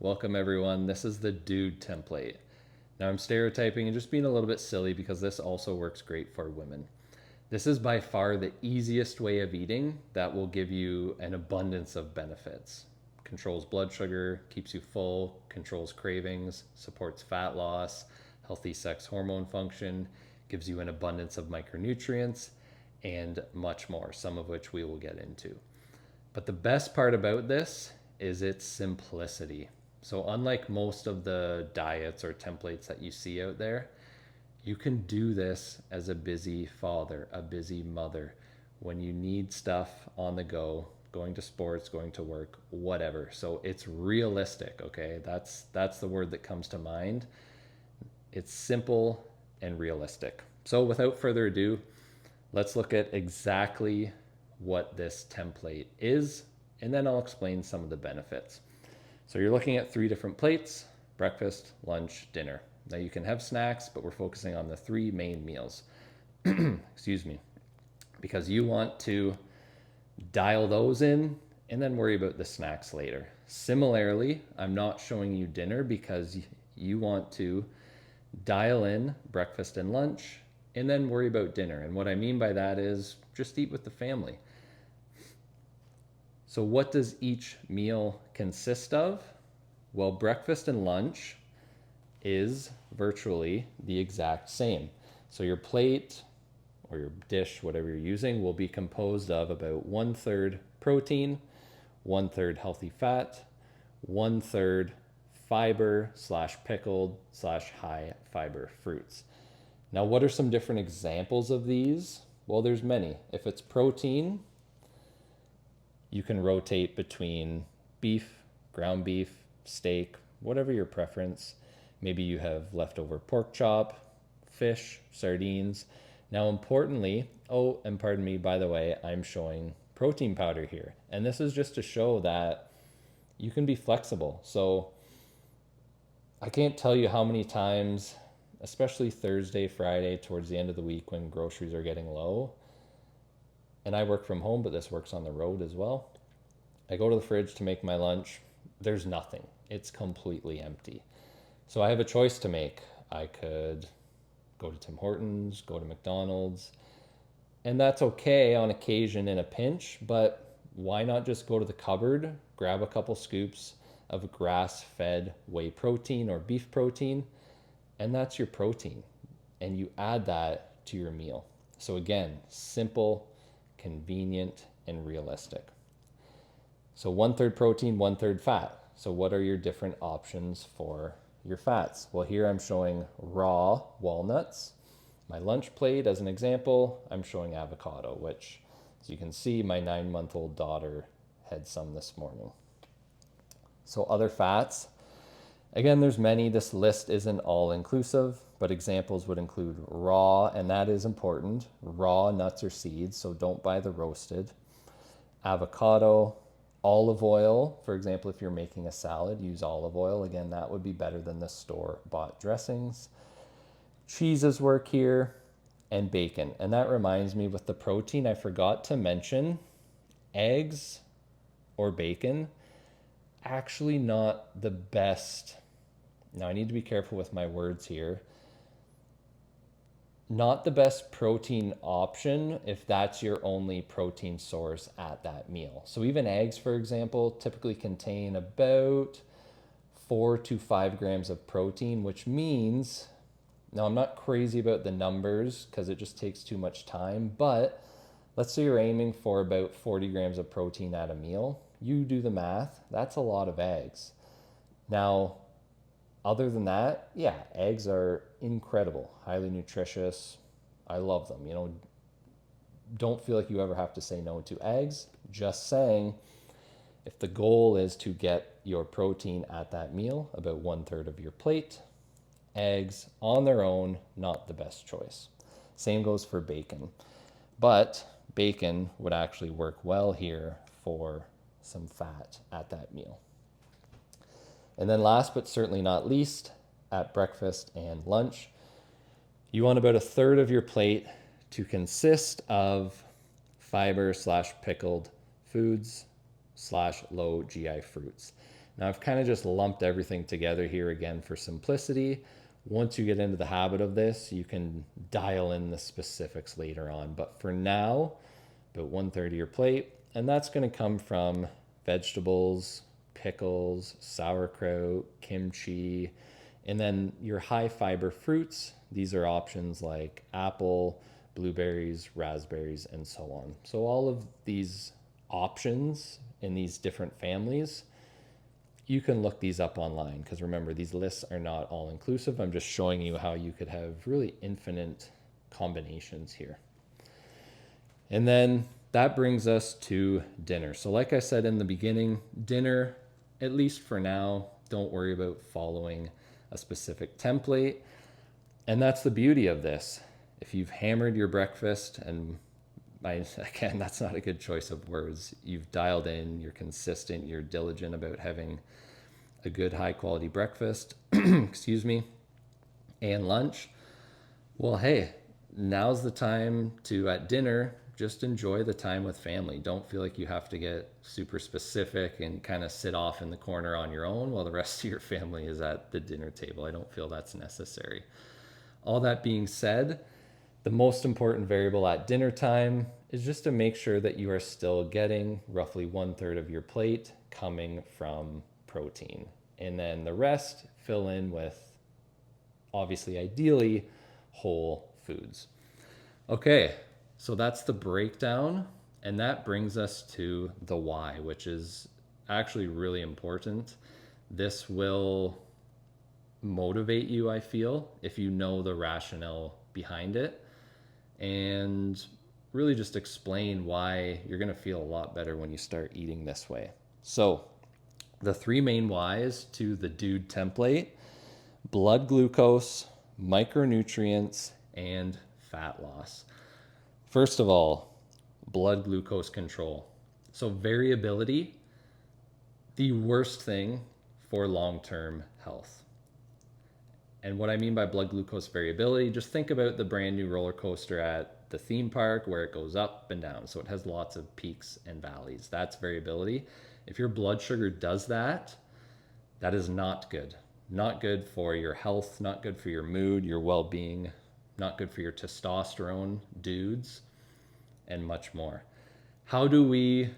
Welcome everyone. This is the dude template. Now I'm stereotyping and just being a little bit silly because this also works great for women. This is by far the easiest way of eating that will give you an abundance of benefits. Controls blood sugar, keeps you full, controls cravings, supports fat loss, healthy sex hormone function, gives you an abundance of micronutrients, and much more, some of which we will get into. But the best part about this is its simplicity. So, unlike most of the diets or templates that you see out there, you can do this as a busy father, a busy mother, when you need stuff on the go, going to sports, going to work, whatever. So it's realistic, okay? That's the word that comes to mind. It's simple and realistic. So without further ado, let's look at exactly what this template is, and then I'll explain some of the benefits. So you're looking at 3 different plates: breakfast, lunch, dinner. Now you can have snacks, but we're focusing on the 3 main meals. Excuse me. Because you want to dial those in and then worry about the snacks later. Similarly, I'm not showing you dinner because you want to dial in breakfast and lunch and then worry about dinner. And what I mean by that is just eat with the family. So, what does each meal consist of? Well, breakfast and lunch is virtually the exact same. So, your plate or your dish, whatever you're using, will be composed of about 1/3 protein, 1/3 healthy fat, 1/3 fiber slash pickled slash high fiber fruits. Now, what are some different examples of these? Well, there's many. If it's protein, you can rotate between beef, ground beef, steak, whatever your preference. Maybe you have leftover pork chop, fish, sardines. Now, importantly, oh, and pardon me, by the way, I'm showing protein powder here. And this is just to show that you can be flexible. So I can't tell you how many times, especially Thursday, Friday, towards the end of the week when groceries are getting low, and I work from home, but this works on the road as well. I go to the fridge to make my lunch. There's nothing. It's completely empty. So I have a choice to make. I could go to Tim Hortons, go to McDonald's, and that's okay on occasion in a pinch, but why not just go to the cupboard, grab a couple scoops of grass-fed whey protein or beef protein, and that's your protein. And you add that to your meal. So again, simple, convenient, and realistic. So 1/3 protein, 1/3 fat. So what are your different options for your fats? Well, here I'm showing raw walnuts. My lunch plate, as an example, I'm showing avocado, which, as you can see, my 9-month-old daughter had some this morning. So other fats, again, there's many. This list isn't all inclusive, but examples would include raw, and that is important, raw nuts or seeds, so don't buy the roasted. Avocado, olive oil, for example, if you're making a salad, use olive oil. Again, that would be better than the store-bought dressings. Cheeses work here, and bacon. And that reminds me, with the protein, I forgot to mention eggs or bacon, actually not the best. Now, I need to be careful with my words here. Not the best protein option if that's your only protein source at that meal. So even eggs, for example, typically contain about 4 to 5 grams of protein, which means, now I'm not crazy about the numbers because it just takes too much time, but let's say you're aiming for about 40 grams of protein at a meal. You do the math, that's a lot of eggs. Now, other than that, yeah, eggs are incredible, highly nutritious. I love them. Don't feel like you ever have to say no to eggs. Just saying, if the goal is to get your protein at that meal, about 1/3 of your plate, eggs on their own, not the best choice. Same goes for bacon. But bacon would actually work well here for some fat at that meal. And then last but certainly not least, at breakfast and lunch, you want about 1/3 of your plate to consist of fiber slash pickled foods slash low GI fruits. Now I've kind of just lumped everything together here again for simplicity. Once you get into the habit of this, you can dial in the specifics later on. But for now, about 1/3 of your plate, and that's going to come from vegetables, pickles, sauerkraut, kimchi, and then your high fiber fruits. These are options like apple, blueberries, raspberries, and so on. So all of these options in these different families, you can look these up online, because remember, these lists are not all inclusive. I'm just showing you how you could have really infinite combinations here. And then that brings us to dinner. So like I said in the beginning, dinner, at least for now, don't worry about following a specific template. And that's the beauty of this. If you've hammered your breakfast, and again, that's not a good choice of words, you've dialed in, you're consistent, you're diligent about having a good high quality breakfast, excuse me, and lunch, well, hey, now's the time to, at dinner, just enjoy the time with family. Don't feel like you have to get super specific and kind of sit off in the corner on your own while the rest of your family is at the dinner table. I don't feel that's necessary. All that being said, the most important variable at dinner time is just to make sure that you are still getting roughly 1/3 of your plate coming from protein. And then the rest fill in with, obviously, ideally, whole foods. Okay, so that's the breakdown. And that brings us to the why, which is actually really important. This will motivate you, I feel, if you know the rationale behind it, and really just explain why you're going to feel a lot better when you start eating this way. So the 3 main whys to the DUDE template: blood glucose, micronutrients, and fat loss. First of all, blood glucose control. So variability, the worst thing for long-term health. And what I mean by blood glucose variability, just think about the brand new roller coaster at the theme park where it goes up and down. So it has lots of peaks and valleys. That's variability. If your blood sugar does that, that is not good. Not good for your health, not good for your mood, your well-being, not good for your testosterone, dudes, and much more. How do we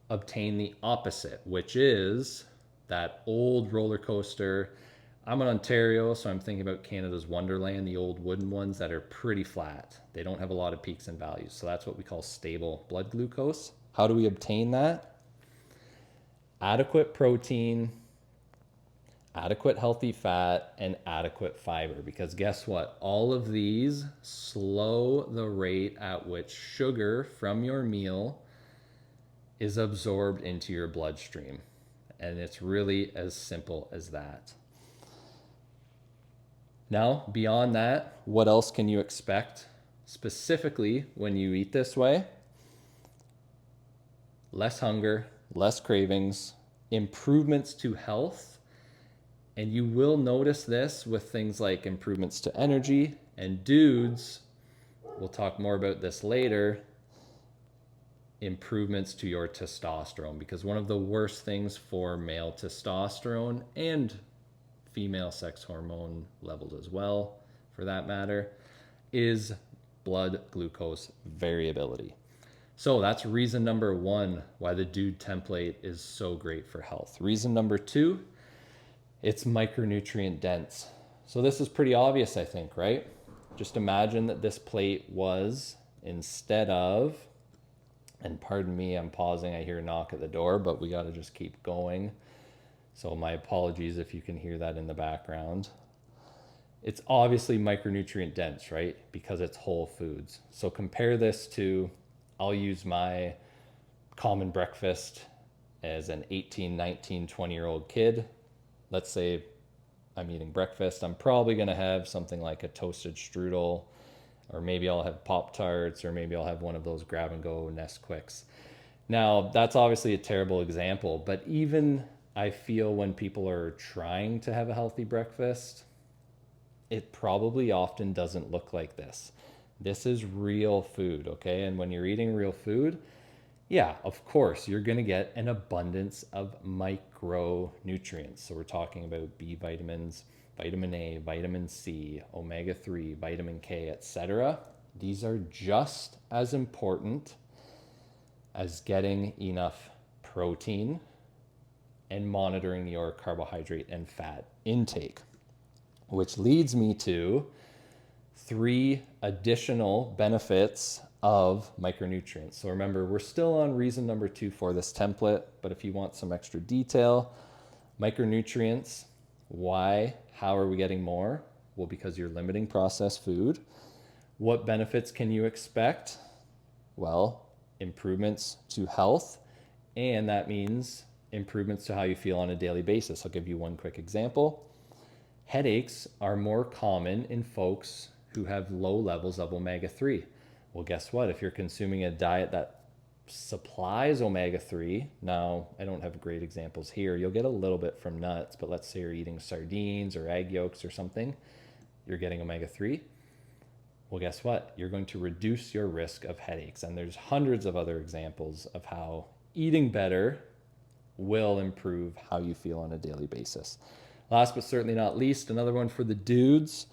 obtain the opposite, which is that old roller coaster? I'm in Ontario, so I'm thinking about Canada's Wonderland, the old wooden ones that are pretty flat. They don't have a lot of peaks and valleys. So that's what we call stable blood glucose. How do we obtain that? Adequate protein, adequate healthy fat, and adequate fiber. Because guess what? All of these slow the rate at which sugar from your meal is absorbed into your bloodstream. And it's really as simple as that. Now, beyond that, what else can you expect specifically when you eat this way? Less hunger, less cravings, improvements to health. And you will notice this with things like improvements to energy, and dudes, we'll talk more about this later, improvements to your testosterone. Because one of the worst things for male testosterone, and female sex hormone levels as well, for that matter, is blood glucose variability. So that's reason number 1 why the DUDE template is so great for health. Reason number 2, it's micronutrient dense. So this is pretty obvious, I think, right? Just imagine that this plate was, instead of, and pardon me, I'm pausing, I hear a knock at the door, but we got to just keep going. So my apologies if you can hear that in the background. It's obviously micronutrient dense, right? Because it's whole foods. So compare this to, I'll use my common breakfast as an 18, 19, 20-year-old kid. Let's say I'm eating breakfast. I'm probably going to have something like a toasted strudel, or maybe I'll have Pop-Tarts, or maybe I'll have one of those grab-and-go Nesquiks. Now, that's obviously a terrible example, but even I feel when people are trying to have a healthy breakfast, it probably often doesn't look like this. This is real food, okay? And when you're eating real food, Yeah, of course, you're going to get an abundance of micronutrients. So we're talking about B vitamins, vitamin A, vitamin C, omega 3, vitamin K, etc. These are just as important as getting enough protein and monitoring your carbohydrate and fat intake, which leads me to 3 additional benefits of micronutrients. So remember, we're still on reason number 2 for this template, but if you want some extra detail, micronutrients, why, how are we getting more? Well, because you're limiting processed food. What benefits can you expect? Well, improvements to health, and that means improvements to how you feel on a daily basis. I'll give you one quick example. Headaches are more common in folks who have low levels of omega 3. Well, guess what? If you're consuming a diet that supplies omega 3, now I don't have great examples here, you'll get a little bit from nuts, but let's say you're eating sardines or egg yolks or something, you're getting omega 3. Well, guess what? You're going to reduce your risk of headaches. And there's hundreds of other examples of how eating better will improve how you feel on a daily basis. Last but certainly not least, another one for the dudes.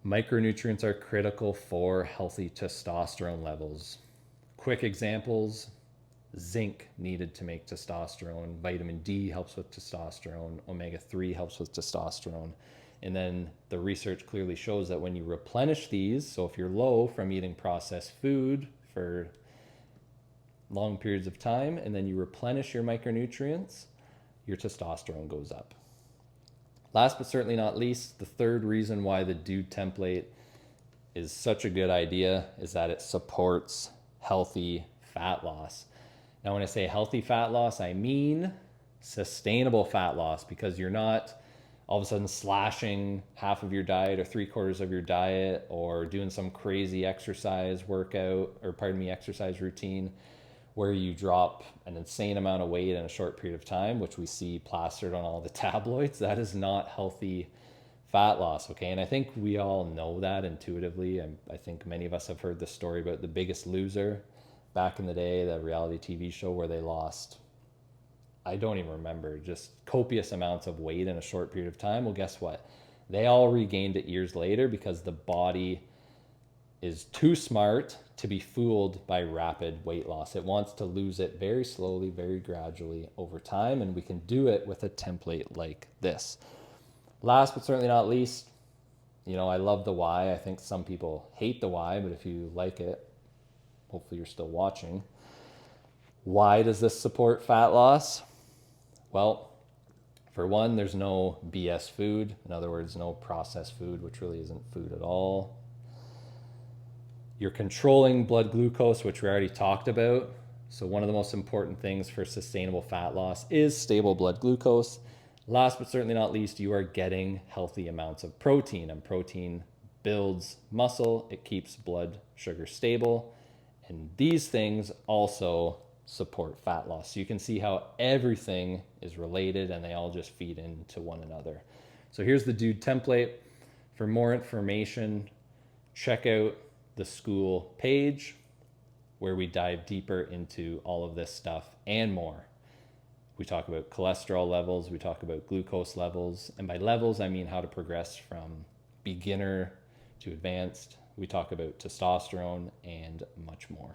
Micronutrients are critical for healthy testosterone levels. Quick examples: zinc needed to make testosterone, vitamin D helps with testosterone, omega 3 helps with testosterone. And then the research clearly shows that when you replenish these, so if you're low from eating processed food for long periods of time, and then you replenish your micronutrients, your testosterone goes up. Last but certainly not least, the third reason why the Dude template is such a good idea is that it supports healthy fat loss. Now, when I say healthy fat loss, I mean sustainable fat loss, because you're not all of a sudden slashing half of your diet or 3/4 of your diet or doing some crazy exercise routine where you drop an insane amount of weight in a short period of time, which we see plastered on all the tabloids. That is not healthy fat loss, okay? And I think we all know that intuitively. I think many of us have heard the story about The Biggest Loser back in the day, the reality TV show where they lost, I don't even remember, just copious amounts of weight in a short period of time. Well, guess what? They all regained it years later because the body is too smart to be fooled by rapid weight loss. It wants to lose it very slowly, very gradually over time, and we can do it with a template like this. Last but certainly not least, I love the why. I think some people hate the why, but if you like it, hopefully you're still watching. Why does this support fat loss? Well, for one, there's no BS food. In other words, no processed food, which really isn't food at all. You're controlling blood glucose, which we already talked about. So one of the most important things for sustainable fat loss is stable blood glucose. Last but certainly not least, you are getting healthy amounts of protein, and protein builds muscle. It keeps blood sugar stable. And these things also support fat loss. So you can see how everything is related and they all just feed into one another. So here's the Dude template. For more information, check out the school page where we dive deeper into all of this stuff and more. We talk about cholesterol levels, we talk about glucose levels, and by levels I mean how to progress from beginner to advanced. We talk about testosterone and much more.